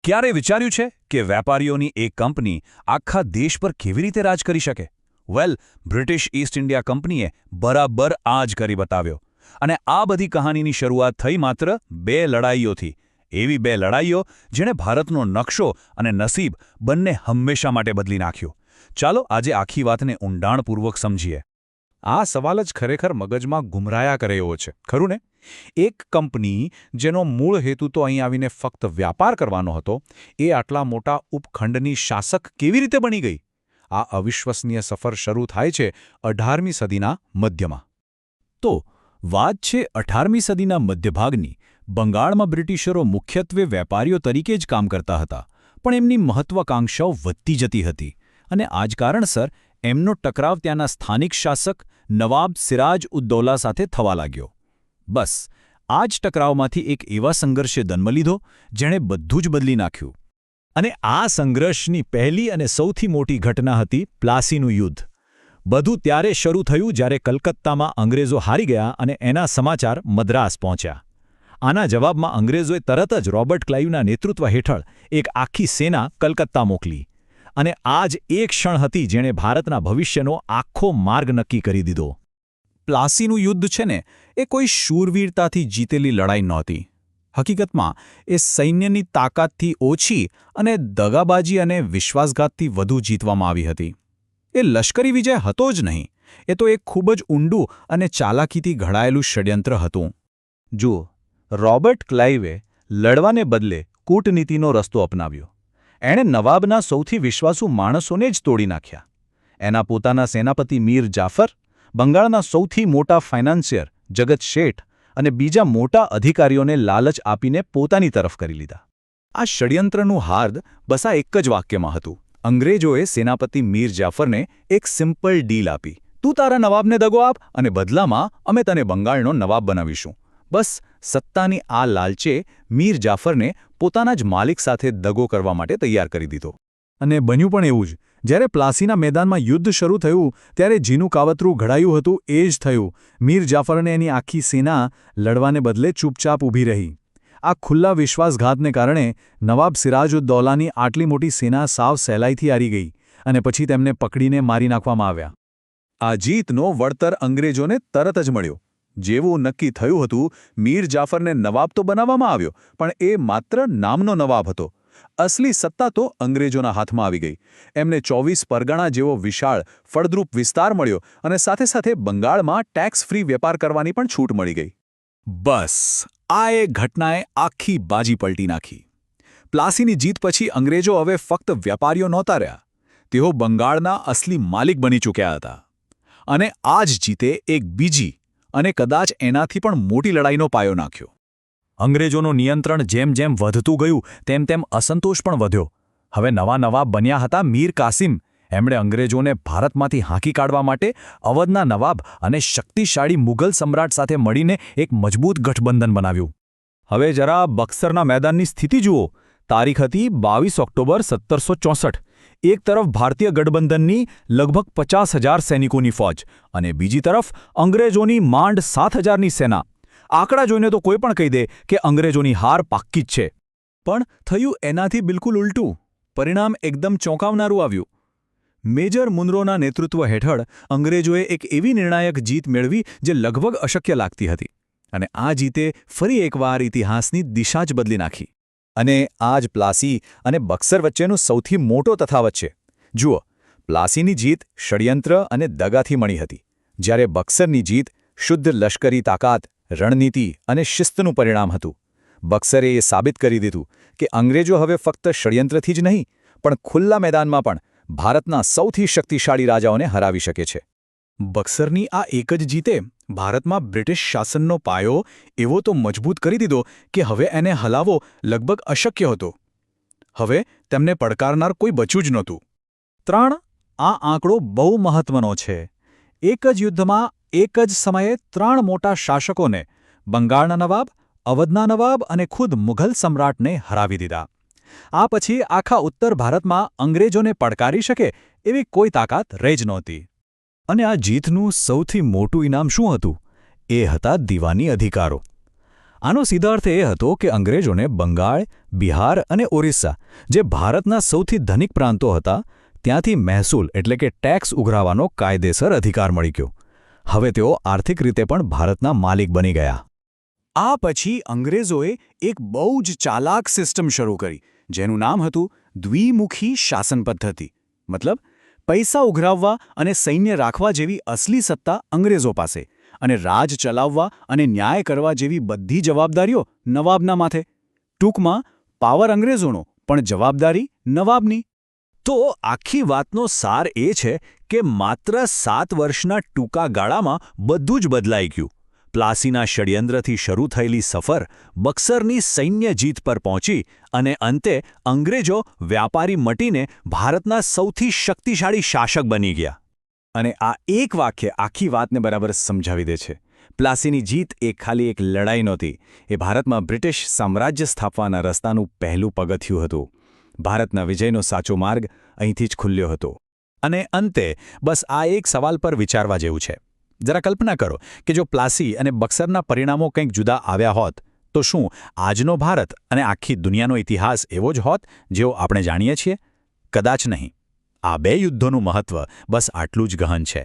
ક્યારે વિચાર્યું છે કે વેપારીઓની એક કંપની આખા દેશ પર કેવી રીતે રાજ કરી શકે? વેલ, બ્રિટિશ ઈસ્ટ ઇન્ડિયા કંપનીએ બરાબર આ જ કરી બતાવ્યો. અને આ બધી કહાનીની શરૂઆત થઈ માત્ર 2 લડાઈઓથી. એવી 2 લડાઈઓ જેણે ભારતનો નકશો અને નસીબ બંને હંમેશા માટે બદલી નાખ્યો. ચાલો આજે આખી વાતને ઊંડાણપૂર્વક સમજીએ. આ સવાલ જ ખરેખર મગજમાં ગુમરાયા કરે એવો છે, ખરું ને? એક કંપની જેનો મૂળ હેતુ તો અહીં આવીને ફક્ત વ્યાપાર કરવાનો હતો, એ આટલા મોટા ઉપખંડની શાસક કેવી રીતે બની ગઈ? આ અવિશ્વસનીય સફર શરૂ થાય છે 18મી સદીના મધ્યમાં. તો વાત છે 18મી સદીના મધ્યભાગની. બંગાળમાં બ્રિટિશરો મુખ્યત્વે વેપારીઓ તરીકે જ કામ કરતા હતા, પણ એમની મહત્વાકાંક્ષાઓ વધતી જતી હતી. અને આ જ કારણસર એમનો ટકરાવ ત્યાંના સ્થાનિક શાસક નવાબ સિરાજ-ઉદ-દૌલા સાથે થવા લાગ્યો. બસ આ જ ટકરાવમાંથી એક એવા સંઘર્ષે જન્મ લીધો જેણે બધું જ બદલી નાખ્યું. અને આ સંઘર્ષની પહેલી અને સૌથી મોટી ઘટના હતી પ્લાસીનું યુદ્ધ. બધું ત્યારે શરૂ થયું જ્યારે કલકત્તામાં અંગ્રેજો હારી ગયા અને એના સમાચાર મદ્રાસ પહોંચ્યા. આના જવાબમાં અંગ્રેજોએ તરત જ રોબર્ટ ક્લાઇવના નેતૃત્વ હેઠળ એક આખી સેના કલકત્તા મોકલી. અને આ જ એ ક્ષણ હતી જેણે ભારતના ભવિષ્યનો આખો માર્ગ નક્કી કરી દીધો. પ્લાસીનું યુદ્ધ છે ને, એ કોઈ શૂરવીરતાથી જીતેલી લડાઈ નહોતી. હકીકતમાં એ સૈન્યની તાકાતથી ઓછી અને દગાબાજી અને વિશ્વાસઘાતથી વધુ જીતવામાં આવી હતી. એ લશ્કરી વિજય હતો જ નહીં, એ તો એક ખૂબ જ ઊંડું અને ચાલાકીથી ઘડાયેલું ષડયંત્ર હતું. જુઓ, રોબર્ટ ક્લાઇવે લડવાને બદલે કૂટનીતિનો રસ્તો અપનાવ્યો. એણે નવાબના સૌથી વિશ્વાસુ માણસોને જ તોડી નાખ્યા. એના પોતાના સેનાપતિ મીર જાફર, બંગાળના સૌથી મોટા ફાઇનાન્સિયર જગત શેઠ અને બીજા મોટા અધિકારીઓને લાલચ આપીને પોતાની તરફ કરી લીધા. આ ષડયંત્રનું હાર્દ બસ આ એક જ વાક્યમાં હતું. અંગ્રેજોએ સેનાપતિ મીર જાફરને એક સિમ્પલ ડીલ આપી: તું તારા નવાબને દગો આપ અને બદલામાં અમે તને બંગાળનો નવાબ બનાવીશું. બસ સત્તાની આ લાલચે મીર જાફરને પોતાના જ માલિક સાથે દગો કરવા માટે તૈયાર કરી દીધો. અને બન્યું પણ એવું જ. જ્યારે પ્લાસીના મેદાનમાં યુદ્ધ શરૂ થયું ત્યારે જીનું કાવતરું ઘડાયું હતું એ જ થયું. મીર જાફરને એની આખી સેના લડવાને બદલે ચૂપચાપ ઊભી રહી. આ ખુલ્લા વિશ્વાસઘાતને કારણે નવાબ સિરાજ-ઉદ-દૌલાની આટલી મોટી સેના સાવ સહેલાઈથી હારી ગઈ અને પછી તેમને પકડીને મારી નાખવામાં આવ્યા. આ જીતનો વળતર અંગ્રેજોને તરત જ મળ્યો. જેવું નક્કી થયું હતું, મીર જાફરને નવાબ તો બનાવવામાં આવ્યો, પણ એ માત્ર નામનો નવાબ હતો. અસલી સત્તા તો અંગ્રેજોના હાથમાં આવી ગઈ. એમને 24 પરગણા જેવો વિશાળ, ફળદ્રુપ વિસ્તાર મળ્યો અને સાથે સાથે બંગાળમાં ટેક્સ ફ્રી વેપાર કરવાની પણ છૂટ મળી ગઈ. બસ આ એક ઘટનાએ આખી બાજી પલટી નાખી. પ્લાસીની જીત પછી અંગ્રેજો હવે ફક્ત વેપારીઓ નહોતા રહ્યા, તેઓ બંગાળના અસલી માલિક બની ચૂક્યા હતા. અને આ જ જીતે એક બીજી અને કદાચ એનાથી પણ મોટી લડાઈનો પાયો નાખ્યો. અંગ્રેજોનું નિયંત્રણ જેમ જેમ વધતું ગયું તેમ તેમ અસંતોષ પણ વધ્યો. હવે નવા નવાબ બન્યા હતા મીર કાસિમ. એમણે અંગ્રેજોને ભારતમાંથી હાંકી કાઢવા માટે અવધના નવાબ અને શક્તિશાળી મુઘલ સમ્રાટ સાથે મળીને એક મજબૂત ગઠબંધન બનાવ્યું. હવે જરા બક્સરના મેદાનની સ્થિતિ જુઓ. તારીખ હતી 22 ઓક્ટોબર 1764. એક તરફ ભારતીય ગઠબંધનની લગભગ 50,000 સૈનિકોની ફોજ અને બીજી તરફ અંગ્રેજોની માંડ 7,000ની સેના. આંકડા જોઈને તો કોઈ પણ કહી દે કે અંગ્રેજોની હાર પાક્કી જ છે. પણ થયું એનાથી બિલકુલ ઉલટું. પરિણામ એકદમ ચોંકાવનારું આવ્યું. મેજર મુનરોના નેતૃત્વ હેઠળ અંગ્રેજોએ એક એવી નિર્ણાયક જીત મેળવી જે લગભગ અશક્ય લાગતી હતી. અને આ જીતે ફરી એકવાર ઇતિહાસની દિશા જ બદલી નાખી. અને આ જ પ્લાસી અને બક્સર વચ્ચેનો સૌથી મોટો તફાવત છે. જુઓ, પ્લાસીની જીત ષડયંત્ર અને દગાથી મળી હતી, જ્યારે બક્સરની જીત શુદ્ધ લશ્કરી તાકાત, રણનીતિ અને શિસ્તનું પરિણામ હતું. બક્સરે એ સાબિત કરી દીધું કે અંગ્રેજો હવે ફક્ત ષડયંત્રથી જ નહીં, પણ ખુલ્લા મેદાનમાં પણ ભારતના સૌથી શક્તિશાળી રાજાઓને હરાવી શકે છે. બક્સરની આ એક જ જીતે ભારતમાં બ્રિટિશ શાસનનો પાયો એવો તો મજબૂત કરી દીધો કે હવે એને હલાવવો લગભગ અશક્ય હતો. હવે તેમને પડકારનાર કોઈ બચ્યું જ નહોતું. 3 આ આંકડો બહુ મહત્વનો છે. એક જ યુદ્ધમાં એક જ સમયે 3 મોટા શાસકોને, બંગાળના નવાબ, અવધના નવાબ અને ખુદ મુઘલ સમ્રાટને હરાવી દીધા. આ પછી આખા ઉત્તર ભારતમાં અંગ્રેજોને પડકારી શકે એવી કોઈ તાકાત રહી જ નહોતી. અને આ જીતનું સૌથી મોટું ઇનામ શું હતું? એ હતા દીવાની અધિકારો. આનો સીધા અર્થ એ હતો કે અંગ્રેજોને બંગાળ, બિહાર અને ઓરિસ્સા, જે ભારતના સૌથી ધનિક પ્રાંતો હતા, ત્યાંથી મહેસૂલ એટલે કે ટેક્સ ઉઘરાવવાનો કાયદેસર અધિકાર મળી ગયો. હવે તેઓ આર્થિક રીતે પણ ભારતના માલિક બની ગયા. આ પછી અંગ્રેજોએ એક બહુ જ ચાલાક સિસ્ટમ શરૂ કરી, જેનું નામ હતું દ્વિમુખી શાસન પદ્ધતિ. મતલબ, પૈસા ઉઘરાવવા અને સૈન્ય રાખવા જેવી અસલી સત્તા અંગ્રેજો પાસે, અને રાજ ચલાવવા અને ન્યાય કરવા જેવી બધી જવાબદારીઓ નવાબના માથે. ટૂંકમાં, પાવર અંગ્રેજોનો, પણ જવાબદારી નવાબની. તો આખી વાતનો સાર એ છે કે માત્ર 7 વર્ષના ટૂંકા ગાળામાં બધું જ બદલાઈ ગયું. પ્લાસીના ષડયંત્રથી શરૂ થયેલી સફર બક્સરની સૈન્ય જીત પર પહોંચી અને અંતે અંગ્રેજો વ્યાપારી મટીને ભારતના સૌથી શક્તિશાળી શાસક બની ગયા. અને આ એક વાક્ય આખી વાતને બરાબર સમજાવી દે છે. પ્લાસીની જીત એ ખાલી એક લડાઈ નહોતી, એ ભારતમાં બ્રિટિશ સામ્રાજ્ય સ્થાપવાના રસ્તાનું પહેલું પગથિયું હતું. ભારતના વિજયનો સાચો માર્ગ અહીંથી જ ખુલ્યો હતો. અને અંતે બસ આ એક સવાલ પર વિચારવા જેવું છે. જરા કલ્પના કરો કે જો પ્લાસી અને બક્સરના પરિણામો કંઈક જુદા આવ્યા હોત, તો શું આજનો ભારત અને આખી દુનિયાનો ઇતિહાસ એવો જ હોત જેવો આપણે જાણીએ છીએ? કદાચ નહીં. આ બે યુદ્ધોનું મહત્વ બસ આટલું જ ગહન છે.